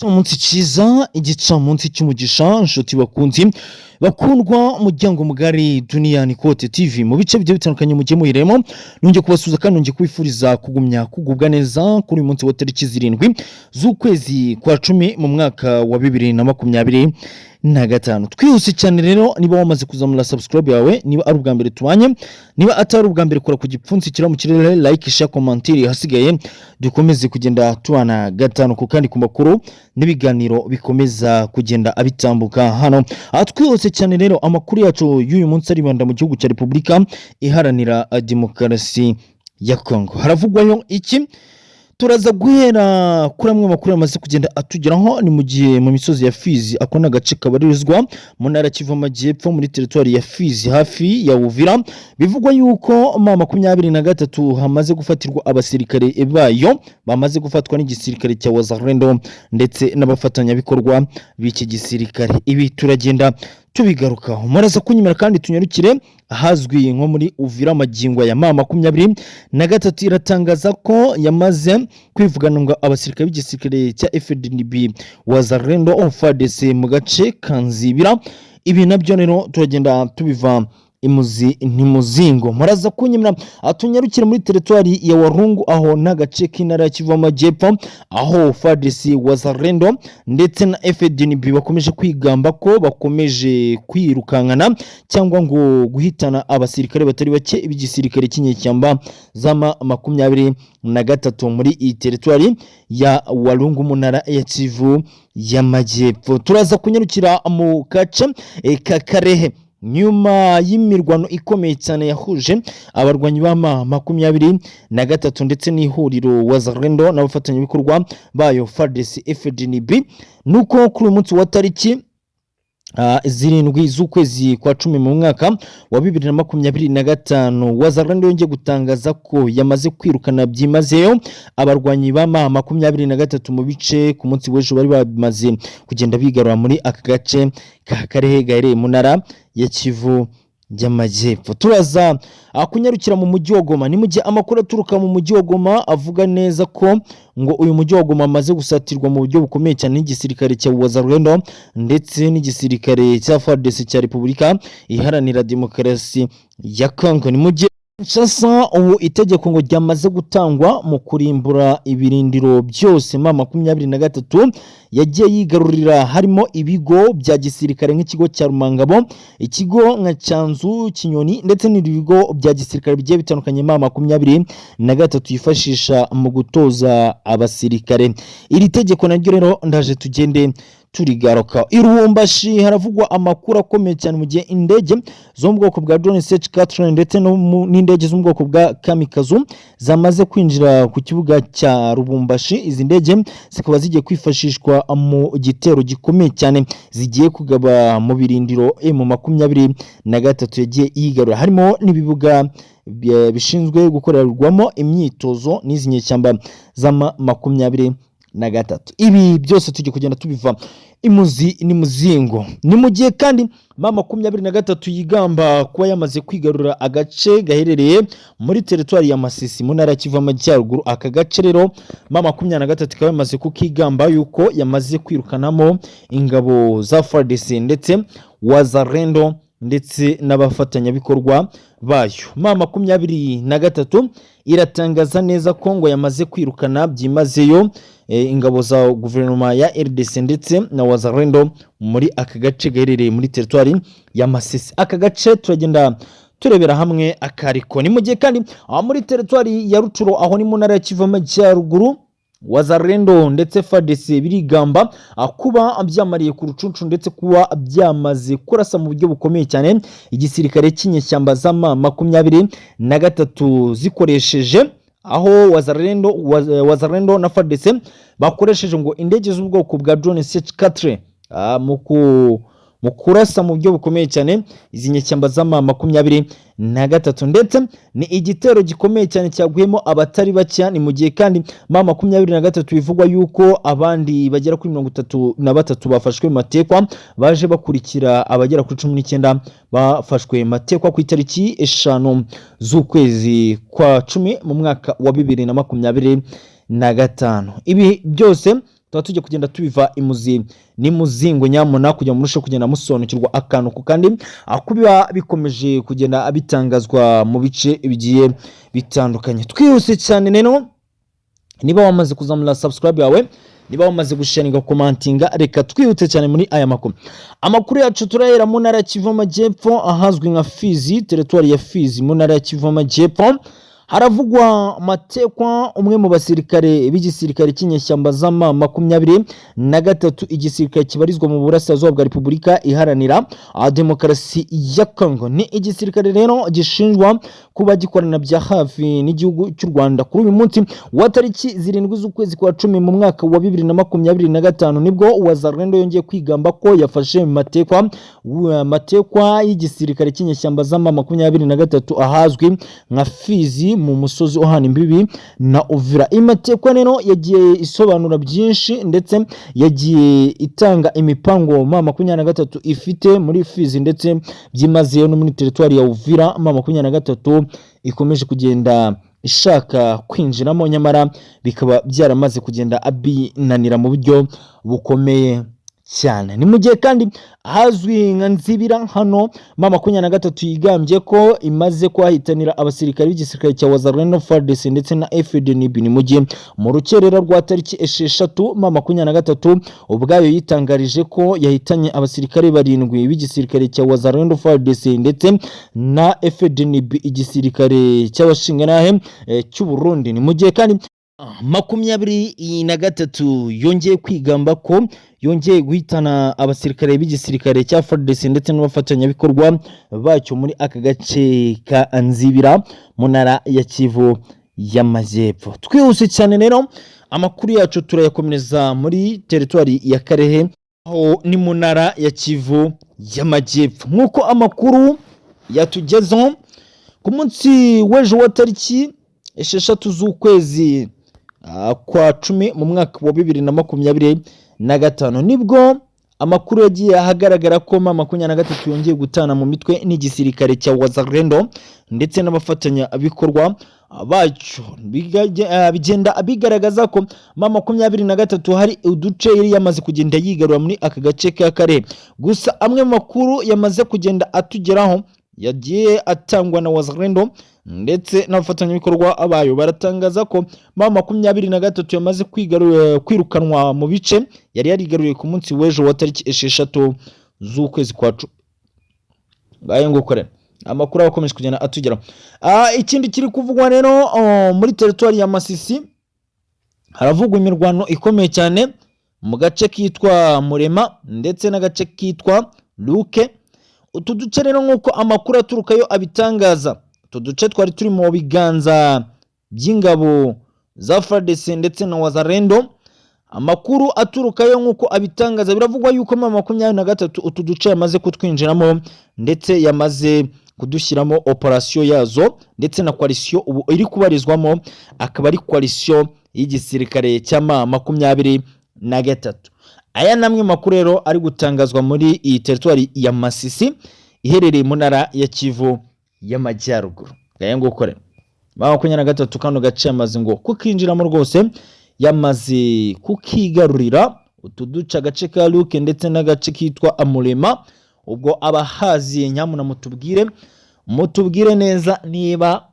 Umunsi ciza igicamunsi cy'umugisha nshuti bakunzi bakundwa umuryango mugari Duniani Kote TV mu bice bigiye bitandukanye mugiye muhiremo nongeye kubasuza kandi nongeye kwifuriza kugumya kugubwa neza kuri uyu munsi wa tariki 7 z'ukwezi kwa 10 mu mwaka wa 2025. Twihuse cyane rero niba wamaze kuzamura subscribe yawe, niba ari ubwa mbere tubanye, niba atari ubwa mbere kora ku gipfunsi kira mu kirere, like, share, comment, hasigaye dukomeze kugenda tubana gatanu ku kandi ku makuru n'ibiganiro bikomeza kugenda abitambuka hano. Twihuse cyane rero amakuru yacu y'uyu munsi aribanda mu gihugu cya Repubulika Iharanira Demokarasi ya Kongo. Haravugwayo iki? Turaza guhera kuri amwe makuru yamaze kugenda atugeraho ni mu gihe mu misozi ya Fizi akona gace kabarizwa mu ntara Kivu Amajyepfo muri territoire ya Fizi hafi ya Uvira, bivugwa yuko ma 23 hamaze gufatirwa abasirikare bayo bamaze gufatwa n'igisirikare cya Wazalendo ndetse n'abafatanya bikorwa b'iki gisirikare. Ibi turagenda tubigarukaho, muraza kunyemera kandi tunyarukire ahazwi nko muri Uvira. Magingo ya ma 23 iratangaza ko yamaze kwivugana ngo abasirikare b'igisirikare cya FDNB Wazalendo FARDC mu gace Kanzibira. Ibi nabyo rero turagenda tubiva imuzi ntimuzingo, muraza kunyemera atunyarukire muri territoire ya Warungu aho n'agace k'intara ya Kivu Amajyepfo aho FARDC Wazalendo ndetse na FDNB bakomeje kwigamba ko bakomeje kwirukankana cyangwa ngo guhitana abasirikare batari bake b'igisirikare cy'inyeshyamba zama 23 muri iyi territoire ya Warungu mu ntara ya Kivu y'Amajyepfo. Turaza kunyarukira mu gace ka Karehe nyuma y'imirwano ikomeye cyane yahuje abarwanyi b'ama 23 ndetse n'ihuriro Wazalendo n'abafatanya bikorwa bayo FARDC FDNB, nuko kuri umunsi wa tariki 7 z'ukwezi kwa 10 mu mwaka wa 2025 Wazalendo yongeye gutangaza ko yamaze kwirukana byimazeyo abarwanyi b'ama 23 mu bice ku munsi w'ejo bari bamaze kugenda bigarura muri aka gace ka Karehe gahereye mu ntara ya Kivu y'Amajyepfo. Turaza kunyarukira mu mujyi wa Goma. Ni mu gihe amakuru aturuka mu mujyi wa Goma avuga neza ko ngo uyu mujyi wa Goma amaze gusatirwa mu buryo bukomeye cyane n'igisirikare cya Wazalendo ndetse n'igisirikare cya FARDC cya Repubulika Iharanira Demokarasi ya Kongo. Ni mu gihe Kinshasa ubu itegeko ngo ryamaze gutangwa mu kurimbura ibirindiro byose ma 23 yagiye yigarurira, harimo ibigo bya gisirikare nk'ikigo cya Rumangabo, ikigo nka Cyanzu, Kinyoni ndetse n'ibigo bya gisirikare bigiye bitandukanye ma 23 yifashisha mu gutoza abasirikare. Iri tegeko naryo rero ndaje tugende turigaruka. Irumbashi haravugwa amakuru akomeye cyane mu gihe indege zo mu bwoko bwa drone CH4 ndetse n'indege zo mu bwoko bwa Kamikaze zamaze kwinjira ku kibuga cya Rubumbashi. Izi ndege zikaba zigiye kwifashishwa mu gitero gikomeye cyane zigiye kugaba mu birindiro M23 yagiye yigarura, harimo n'ibibuga bishinzwe gukorerwamo imyitozo n'izi nyeshyamba z'ama 23. Ibi byose tujye kugenda tubiva imuzi ni muzingo. Ni mu gihe kandi ma 23 yigamba kuba yamaze kwigarura agace gaherereye muri territoire ya Masisi mu ntara ya Kivu Amajyaruguru. Aka gace rero ma 23 ikaba yamaze kukigamba yuko yamaze kwirukanamo ingabo za FARDC ndetse Wazalendo ndetse n'abafatanya bikorwa bayo. Ma 23 iratangaza neza ko ngo yamaze kwirukana byimazeyo ingabo za guverinoma ya RDC ndetse na Wazalendo muri aka gace gaherereye muri territoire ya Masisi. Aka gace turagenda turebera hamwe akariko. Ni mu gihe kandi muri territoire ya Rucuro aho ni mu ntara ya Kivu Amajyaruguru Wazalendo ndetse FARDC birigamba kuba byamariye ku rucuncu ndetse kuba byamaze kurasa mu buryo bukomeye cyane igisirikare cy'inyeshyamba z'ama 23 zikoresheje, aho Wazalendo na FARDC bakoresheje ngo indege z'ubwoko bwa drone CH4 mu kurasa mu buryo bukomeye cyane izi nyeshyamba z'ama 23 ndetse ni igitero gikomeye cyane cyaguyemo abatari bacya. Ni mu gihe kandi ma 23 bivugwa yuko abandi bagera kuri 33 bafashwe matekwa baje bakurikira abagera kuri 19 bafashwe matekwa ku itariki 5 z'ukwezi kwa 10 mu mwaka wa 2025. Ibi byose tuba tujye kugenda tubiva imuzi n'imuzingo nyamuna kugira ngo murusheho kugenda musobanukirwa akantu ku kandi kubiba bikomeje kugenda bitangazwa mu bice bigiye bitandukanye. Twihuse cyane rero, niba wamaze kuzamura subscribe yawe, niba wamaze gusharinga commentinga, reka twihute cyane muri aya makuru. Amakuru yacu turahera mu ntara ya Kivu Amajyepfo ahazwi nka Fizi, teritwari ya Fizi mu ntara ya Kivu Amajyepfo. Haravugwa Matekwa, umwe mu basirikare b'igisirikare cy'inyeshyamba z'ama 23 igisirikare kibarizwa mu burasirazuba bwa Repubulika Iharanira Demokarasi ya Kongo. Ni igisirikare rero gishinjwa kuba gikorana bya hafi n'igihugu cy'u Rwanda. Kuri uyu munsi wa tariki 7 z'ukwezi kwa 10 mu mwaka wa 2025 nibwo Wazalendo yongeye kwigamba ko yafashe Matekwa y'igisirikare cy'inyeshyamba z'ama 23 ahazwi nka Fizi mu musozi uhana imbibi na Uvira. Imatekwa rero yagiye isobanura byinshi ndetse yagiye itanga imipango M23 ifite muri Fizi ndetse byimazeyo no muri teritwari ya Uvira. M23 ikomeje kugenda ishaka kwinjiramo, nyamara bikaba byaramaze kugenda abinanira mu buryo bukomeye cyane. Ni mu gihe kandi hazwi nka Nzibira hano M23 yigambye ko imaze kwahitanira abasirikare b'igisirikare cya Wazalendo FARDC ndetse na FDNB. Ni mu gihe mu rukerera rwa tariki 6 M23 ubwayo yitangarije ko yahitanye abasirikare 7 b'igisirikare cya Wazalendo FARDC ndetse na FDNB igisirikare cy'abashinganahe cy'u Burundi. Ni mu gihe kandi 23 yongeye kwigamba ko yongeye guhitana abasirikare b'igisirikare cya FARDC ndetse n'abafatanyabikorwa bacyo muri aka gace ka Nzibira mu ntara ya Kivu y'Amajyepfo. Twihuse cyane rero, amakuru yacu turayakomereza muri teritwari ya Karehe aho ni mu ntara ya Kivu y'Amajyepfo. Nk'uko amakuru yatugezeho ku munsi w'ejo wa tariki 6 z'ukwezi kwa 10 mu mwaka wa 2025 nibwo amakuru yagiye ahagaragara ko M23 yongeye gutana mu mitwe n'igisirikare cya Wazalendo ndetse n'abafatanyabikorwa bacyo. Bigenda bigaragaza ko M23 hari uduce yari yamaze kugenda yigarura muri aka gace ka Kare. Gusa amwe mu makuru yamaze kugenda atugeraho yagiye atangwa na Wazalendo ndetse n'abafatanyabikorwa abayo baratangaza ko M23 yamaze kwirukanwa mu bice yari yarigaruriye ku munsi w'ejo wa tariki 6 z'ukwezi kwa 10. Baye ngokore amakuru akomeje kugenda atugera. Ikindi kiri kuvugwa rero muri teritwari ya Masisi haravugwa imirwano ikomeye cyane mu gace kitwa Murema ndetse n'agace kitwa Luke. Utu duce rero nk'uko amakuru aturukayo abitangaza, utu duce twari turi mu biganza by'ingabo za FARDC ndetse na Wazalendo. Amakuru aturukayo nk'uko abitangaza biravugwa yuko M23 utu duce yamaze kutwinjiramo ndetse yamaze kudushyiramo operation yazo ndetse na coalition ubu iri kubarizwamo akaba ari coalition y'igisirikare cya M23. Aya namwe makuru rero ari gutangazwa muri iyi teritwari ya Masisi iherereye mu ntara ya Kivu y'Amajyaruguru. Gaye ngokore M23 kano gace yamaze ngo kukinjiramo rwose, yamaze kukigarurira utuduca agace ka Luke ndetse n'agace kitwa Amurema. Ubwo abahazi nyamuna mutubwire neza niba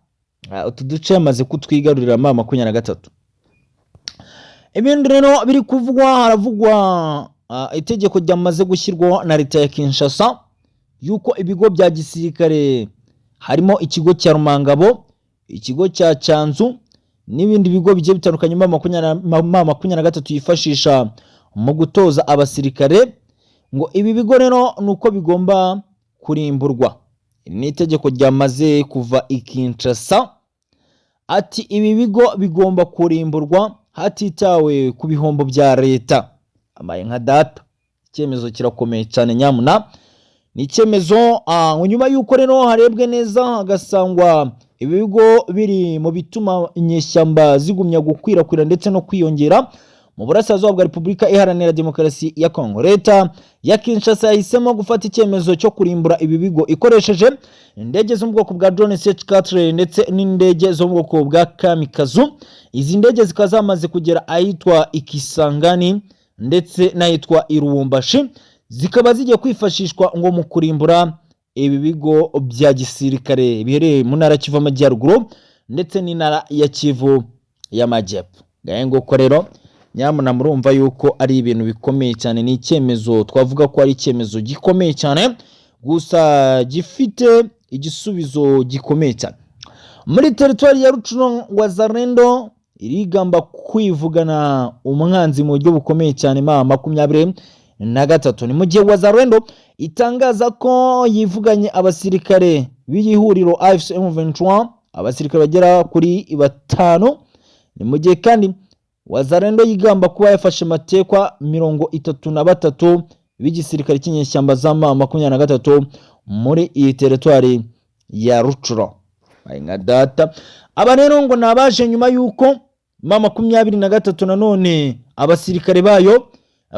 utuduce yamaze kutwigarurira M23. Ibindi rero biri kuvugwa, haravugwa itegeko ryamaze gushyirwaho na leta ya Kinshasa yuko ibigo bya gisirikare harimo ikigo cya Rumangabo, ikigo cya Cyanzu n'ibindi bigo bigiye bitandukanye M23 yifashisha mu gutoza abasirikare, ngo ibi bigo rero nuko bigomba kurimburwa. Ni itegeko ryamaze kuva i Kinshasa ati ibi bigo bigomba kurimburwa hatitawe ku bihombo bya leta. Amaye nka data, icyemezo kirakomeye cyane nyamuna. Ni icyemezo nyuma yuko rero harebwe neza hagasangwa ibi bigo biri mu bituma inyeshyamba zigumya gukwirakwira ndetse no kwiyongera mu burasirazuba bwa Repubulika Iharanira Demokarasi ya Kongo. Leta ya Kinshasa yahisemo gufata icyemezo cyo kurimbura ibi bigo ikoresheje indege zo mu bwoko bwa drone CH4 ndetse n'indege zo mu bwoko bwa kamikazu. Izi ndege zikaba zamaze kugera ahitwa Ikisangani ndetse n'ahitwa Irubumbashi, zikaba zigiye kwifashishwa ngo mu kurimbura ibi bigo bya gisirikare bihereye mu ntara Kivu y'Amajyaruguru ndetse n'intara ya Kivu y'Amajyepfo. Gahengo ko rero nyamuna murumva yuko ari ibintu bikomeye cyane, ni icyemezo twavuga ko ari icyemezo gikomeye cyane, gusa gifite igisubizo gikomeye cyane. Muri teritwari ya Rutshuru, Wazalendo irigamba kwivugana umwanzi mu buryo bukomeye cyane M23. Ni mu gihe Wazalendo itangaza ko yivuganye abasirikare b'ihuriro AFC M23, abasirikare bagera kuri 5. Ni mu gihe kandi Wazalendo yigamba kuba yafashe matekwa 33 b'igisirikare cy'inyeshyamba za M23 muri iyi teritwari ya Rutshuru. Nka data aba rero ngo nabaje nyuma yuko M23 nanone abasirikare bayo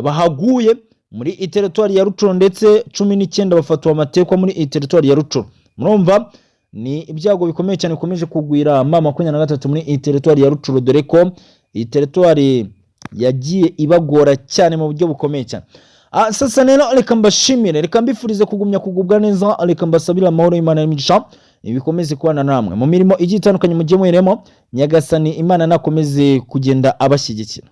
bahaguye muri iyi teritwari ya Rutshuru ndetse 19 bafatwa amatekwa muri iyi teritwari ya Rutshuru. Murumva ni ibyago bikomeye cyane bikomeje kugwira M23 muri iyi teritwari ya Rutshuru, dore ko iyi teritwari yagiye ibagora cyane mu buryo bukomeye cyane. Sasa rero reka mbashimire, reka mbifurize kugumya kugubwa neza, reka mbasabira amahoro y'Imana n'imigisha ibikomeze kubana namwe mu mirimo igiye itandukanye mugiye muheremo. Nyagasani Imana nakomeze kugenda abashyigikira.